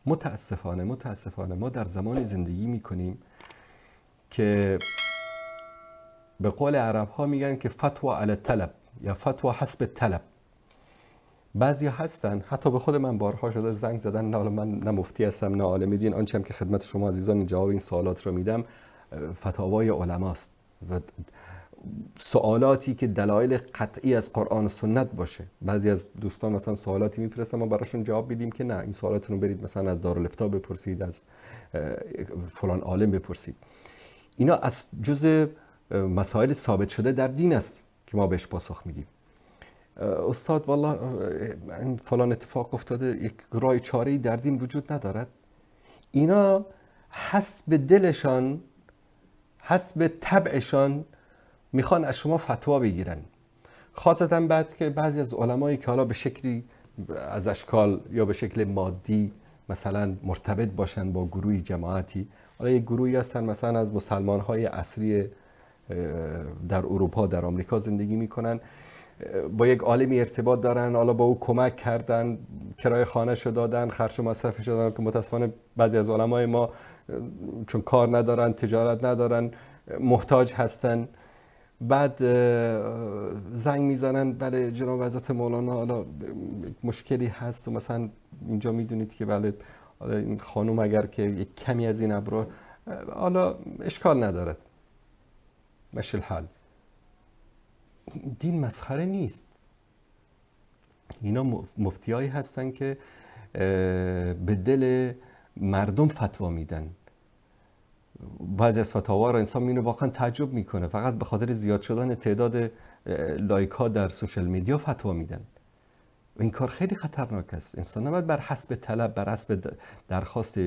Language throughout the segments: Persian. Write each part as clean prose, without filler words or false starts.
متاسفانه ما در زمانی زندگی میکنیم که به قول عرب ها میگن که فتوا علی طلب یا فتوا حسب طلب. بعضی هستن، حتی به خود من بارها شده زنگ زدن، نه من نه مفتی هستم نه عالم دین، آنچه هم که خدمت شما عزیزان جواب این سوالات رو میدم فتاوای علماست و سوالاتی که دلایل قطعی از قرآن و سنت باشه. بعضی از دوستان مثلا سوالاتی میفرستن ما براشون جواب بدیم که نه، این سوالاتون رو برید مثلا از دارالافتاء بپرسید، از فلان عالم بپرسید. اینا از جزء مسائل ثابت شده در دین است که ما بهش پاسخ میدیم. استاد والله فلان اتفاق افتاده، یک راه چاره‌ای در دین وجود ندارد. اینا حسب دلشان، حسب طبعشان میخوان از شما فتوا بگیرن. خاصتا بعد که بعضی از علمایی که حالا به شکلی از اشکال یا به شکل مادی مثلا مرتبط باشن با گروهی جماعتی، حالا یک گروهی هستن مثلا از مسلمان‌های اصلی در اروپا در آمریکا زندگی میکنن، با یک عالمی ارتباط دارن، حالا با او کمک کردن، کرایه خانه‌شو دادن، خرج و مصرفش دادن، که متاسفانه بعضی از علمای ما چون کار ندارن، تجارت ندارن، محتاج هستن. بعد زنگ میزنن بله جناب حضرت مولانا حالا مشکلی هست و مثلا اینجا میدونید که بله این خانم اگر که یک کمی از این ابرو حالا اشکال نداره مشی الحال. دین مسخره نیست. اینا مفتیایی هستن که به دل مردم فتوا میدن. بعضی از فتاوا رو انسان میینه واقعا تعجب میکنه، فقط به خاطر زیاد شدن تعداد لایک ها در سوشال میدیا فتوا میدن. این کار خیلی خطرناک است. انسان نباید بر حسب طلب، بر حسب درخواست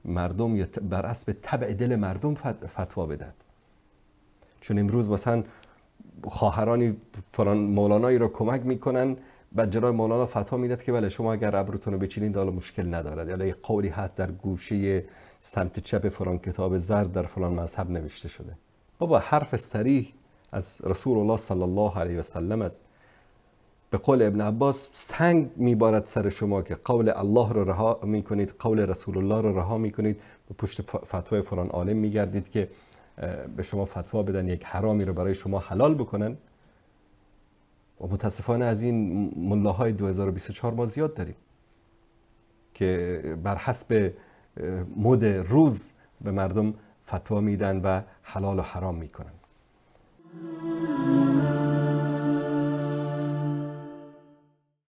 مردم یا بر حسب طبع دل مردم فتوا بدهد. چون امروز مثلا خواهرانی فلان مولانایی رو کمک میکنن، بعد جناب مولانا فتوا میداد که بله شما اگر ابروتون رو بچینید حالا مشکل ندارد، یا یک قولی هست در گوشه سمت چپ فلان کتاب زرد در فلان مذهب نوشته شده. بابا حرف صریح از رسول الله صلی الله علیه و سلم است. به قول ابن عباس سنگ میبارد سر شما که قول الله رو رها میکنید، قول رسول الله رو رها میکنید، به پشت فتوای فلان عالم میگردید که به شما فتوا بدن، یک حرامی رو برای شما حلال بکنن. و متاسفانه از این ملاهای 2024 ما زیاد داریم که بر حسب مد روز به مردم فتوا میدن و حلال و حرام میکنن.